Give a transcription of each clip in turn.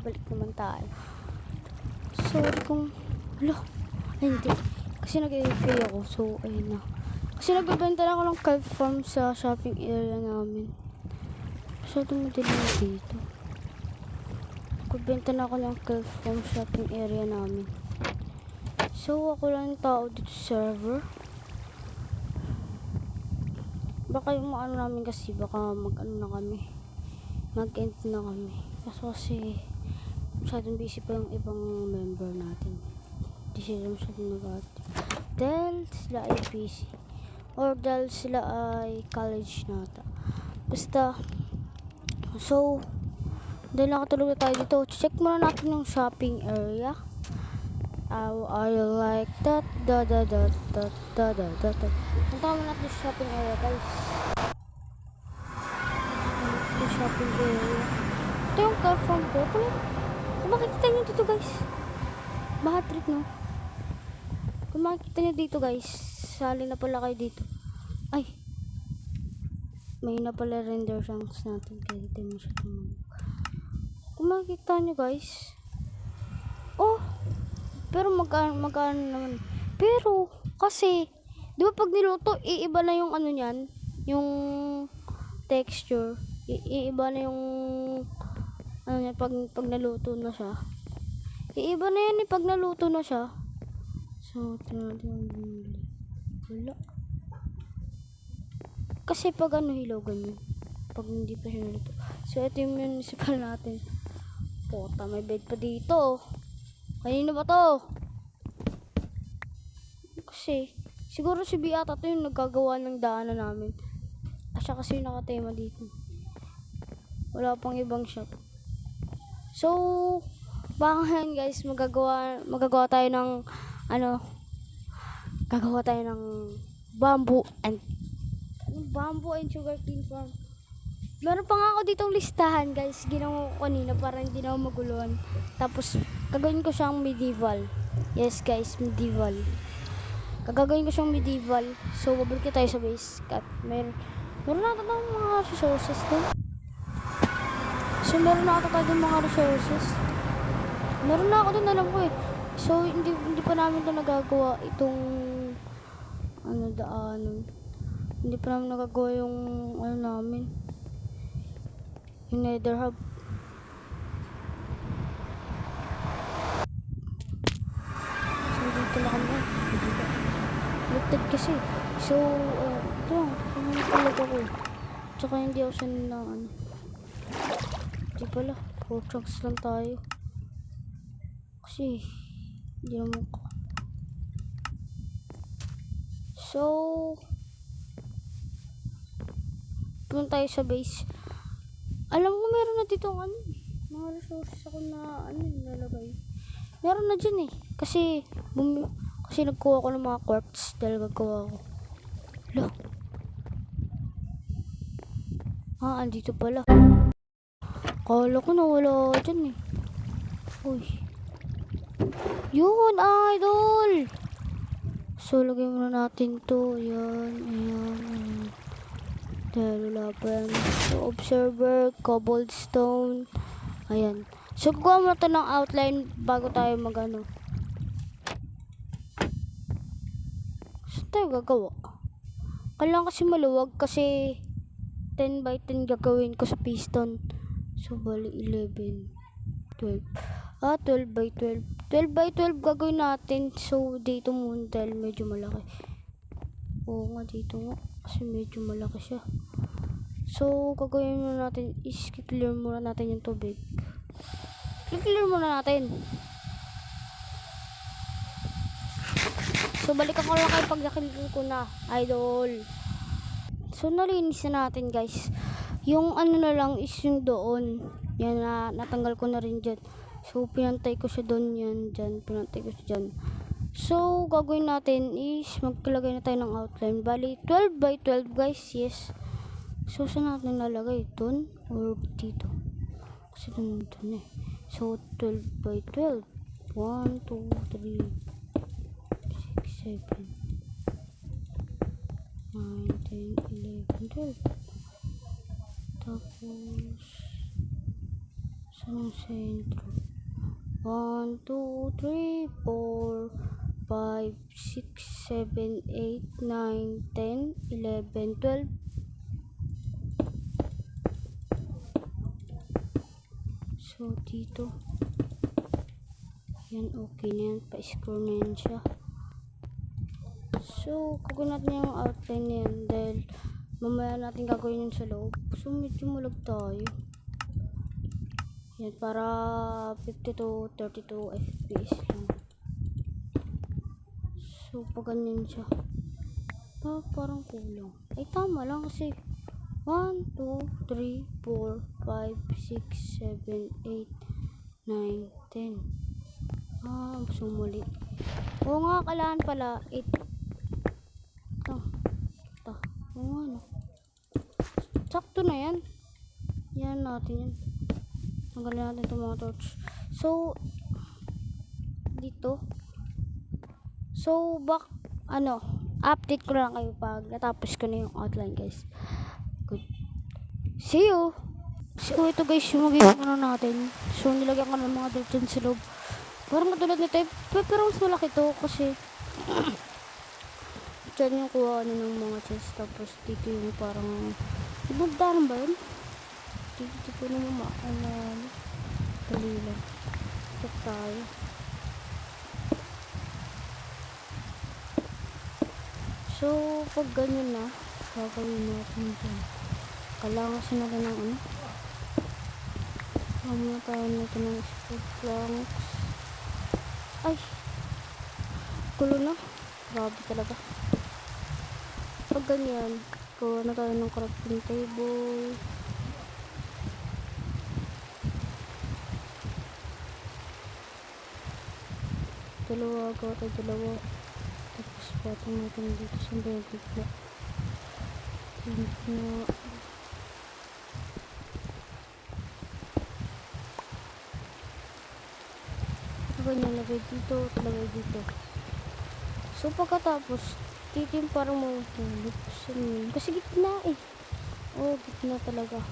balik naman tayo. Sorry kung, hala, ay hindi. Kasi nag-i-pay ako, so ayun na. Kasi nagbebenta na ako ng kelp farm sa shopping area namin. Masyadong madilim dito. Nagbebenta na ako ng kelp farm sa shopping area namin. So ako lang yung tao dito sa server. Baka yung ano namin kasi, baka mag-ano na kami. Mag-end na kami. Kasi masyadong busy pa yung ibang member natin. Hindi sila masyadong nag-active. Dahil sila ay busy. Or dahil sila ay college nata. Basta, so, dahil nakatulog na tayo dito, check muna natin yung shopping area. How are you like that? Punta muna natin yung shopping area, guys. Yung shopping area. Ito yung car farm ko. Kung makikita nyo dito, guys. Baka trip, no? Kung makikita nyo dito, guys. Sali na pala kayo dito. Ay. May na pala render chunks natin. Kaya dito mo siya tumulog. Kung makikita nyo, guys. Oh. Pero magkano naman. Pero, kasi, di ba pag niluto, iiba na yung ano niyan. Yung texture. Iiba na yung ano niya, pag naluto na siya. Iiba na yan pag naluto na siya. So, tingnan natin yung bumili. Wala. Kasi pag ano, hilaw ganyan. Pag hindi pa siya naluto. So, ito yung municipal natin. Pota, may bed pa dito. Kanino ba to? Kasi, siguro si Beata to yung nagagawa ng daanan namin. Siya kasi yung nakatema dito. Wala pang ibang shop. So, baka yan guys, magagawa tayo ng ano, gagawa tayo ng bamboo and sugarcane farm. Meron pa nga ako ditong listahan guys, ginawa ko kanina para hindi na ako maguluhan. Tapos gagawin ko siyang medieval. Yes guys, medieval. Gagawin ko siyang medieval. So babalik tayo sa base. Meron na ata tayong mga resources din. So meron na ata tayong mga resources. Meron na ako din, alam ko eh. So hindi pa namin ito nagagawa itong ano daanan. Hindi pa namin nagagawa yung ano namin. Yung nether hub. So dito na kami. Lifted kasi. So ito. Pumunod ako. Tsaka hindi ako sanay na ano. Di pala. 4 chunks lang tayo. Kasi hindi naman ko. So punta tayo sa base. Alam ko meron na dito ano, mga resources ako na ano nilalagay. Meron na dyan eh. Kasi nagkuha ko ng mga quartz dahil gagawa ko. Look. Andito pala. Kala ko nawala dyan eh. Uy. Yun, idol! So, lagay muna natin to. Ayan. Dahil wala pa yan. So, observer, cobblestone. Ayan. So, kukuha muna ito ng outline bago tayo mag-ano. Saan tayo gagawa? Kailangan kasi maluwag kasi 10 by 10 gagawin ko sa piston. So, bali 11, 12. 12 by 12. 12 by 12 gagawin natin. So, dito muna dahil medyo malaki. Oo nga, dito nga. Kasi medyo malaki siya. So, gagawin muna natin is clear muna natin yung tubig. I-clear muna natin. So, balikan ko lang kayo pag nakilala ko na, idol. So, nalinis na natin, guys. Yung ano na lang is yung doon. Yan na, natanggal ko na rin dyan. So, pinantay ko siya doon yan. Dyan, pinantay ko siya dyan. So, gagawin natin is magkalagay na tayo ng outline. Bali, 12 by 12, guys. Yes. So, saan natin nalagay? Doon or dito? Kasi doon eh. So, 12 by 12. 1, 2, 3, 6, 7, 9, 10, 11, 12. Tapos, Saan ang sentro? 1, 2, 3, 4, 5, 6, 7, 8, 9, 10, 11, 12. So, dito. Yan, okay na yan. Pa-score na yan siya. So, gagawin natin yung outline na yan dahil mamaya natin gagawin yun sa loob. So, medyo malag tayo. Yan, para 50 to 32 FPS lang. So, pag ganyan siya. Parang kulang. Ay, tama lang kasi 1, 2, 3, 4, 5, 6, 7, 8, 9, 10. Sumuli. Oo nga, kailangan pala 8. Ito. Oo nga, no. Sakto na yan. Yan natin yan. Tanggalin natin itong mga torch. So, dito. So, update ko lang kayo pag natapos ko na yung outline, guys. Good. See you! So, ito guys, yung magiging natin. So, nilagyan ko ng mga dirt dyan sa loob. Parang katulad nito, pero mas malaki to kasi dyan yung kuha ng mga chest. Tapos, dito yung parang ibagdaran ba yun? Dito po naman dali lang. Check tayo. So, pag ganyan na, gagawin natin dyan. Kailangan kasi natin ng Mamaya tayo natin ng split planks. Ay! Gulo na. Grabe talaga. Pag ganyan, gawa na tayo ng crafting table. Gawa tayo dalawa. Tapos patong natin dito sa bebig na. Ganyan, lagay dito. So, pagkatapos, dito yung parang mahulog. Kasi gitna eh. Oh, gitna talaga.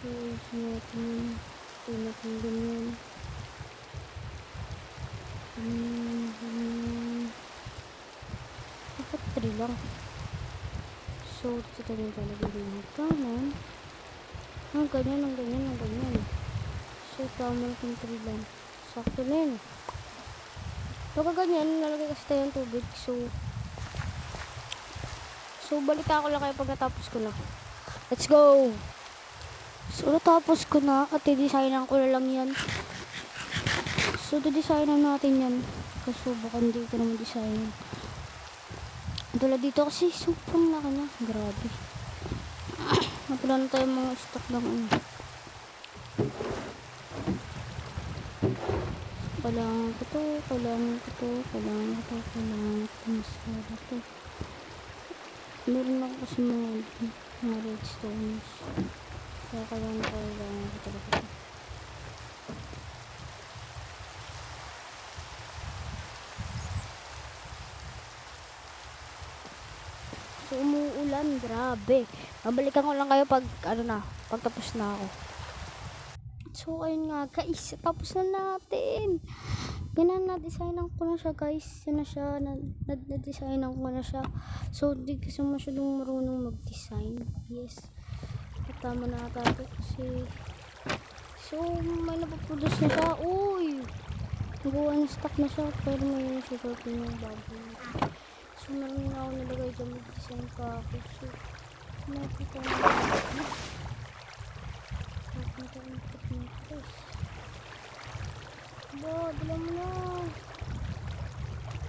So, natin ganyan. Dapat 3 lang. So, dito tayo talagay yung kanan. Ganyan. So, tama yung 3 lang. Sakto na yun. Pagka ganyan, nalagay kasi tayo ng tubig. So, balita ko lang kayo pag natapos ko na. Let's go! So, natapos ko na at i-designan ko na lang yan. So, i-designan natin yan. Kasi baka hindi ko naman design. Tulad dito kasi sobrang laki niya. Grabe. Napala na tayo mga stock ng kailangan ko to. Meron ako kasi mga redstones. Kaya kailangan ko talaga to. So, umuulan. Grabe. Mabalikan ko lang kayo pag tapos na ako. So, ayun nga guys, tapos na natin. Ganun, na-designan ko na siya guys. Yan na siya, na-designan ko na siya. So, di kasi masyadong marunong mag-design. Yes. Tama na ata ito kasi. So, may napaproduce na siya. Uy! Nagawa na stock na siya. Pero may sugar pin yung baboy. So, meron na ako nilagay dyan. Mag-design pa ako. So, nakita na ako. Dala mo na.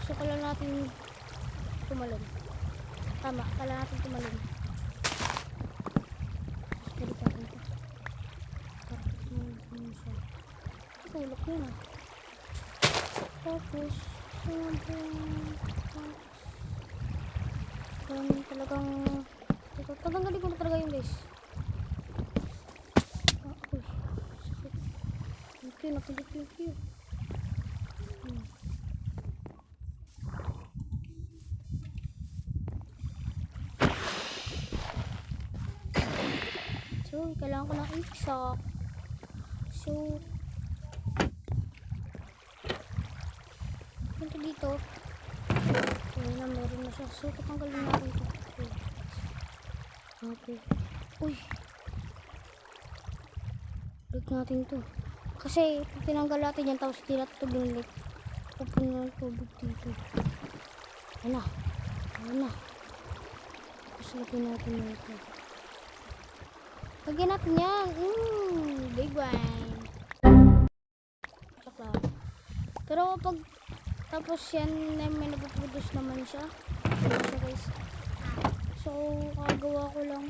So, kailangan natin tumalon. Tama, kailangan natin tumalon. Pwede ka rin ito. Tulok yun ah. Tapos, talagang tatanggalin ko na talaga yun guys. Okay, nakulit yun. So, kailangan ko ng iksak. So, punta dito. Ayun na, meron na siya. So, tatanggalin natin ito. Okay. Uy. Balik natin to. Kasi, pag tinanggal natin yan, tapos hindi natin ito binalik. Pupunin na ng tubig dito. Ayun na. Ayun na. Tapos lagyan natin na ito. Lagyan natin yan. Big one. Tsaka. Pero pag tapos yan, may napuproduce naman siya. Ayan siya guys. So, kagawa ko lang.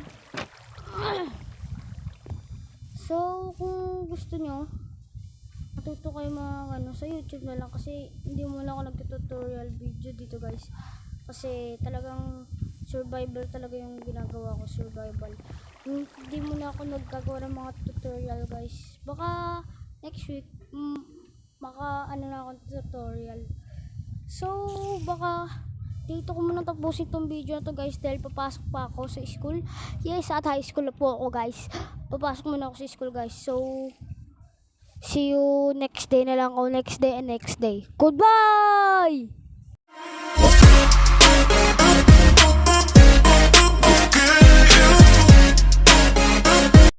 So, kung gusto nyo, matuto kayo mga sa YouTube na lang. Kasi hindi muna ako nagtutorial video dito guys. Kasi talagang survival talaga yung ginagawa ko. Survival. Hindi muna ako nagkagawa ng mga tutorial guys. Baka next week, baka ano na ako tutorial. So, baka dito ko muna tapusin itong video na to guys dahil papasok pa ako sa school. Yes, at high school na po ako guys. Papasok muna ako sa school guys. So, see you next day na lang o next day and next day. Goodbye!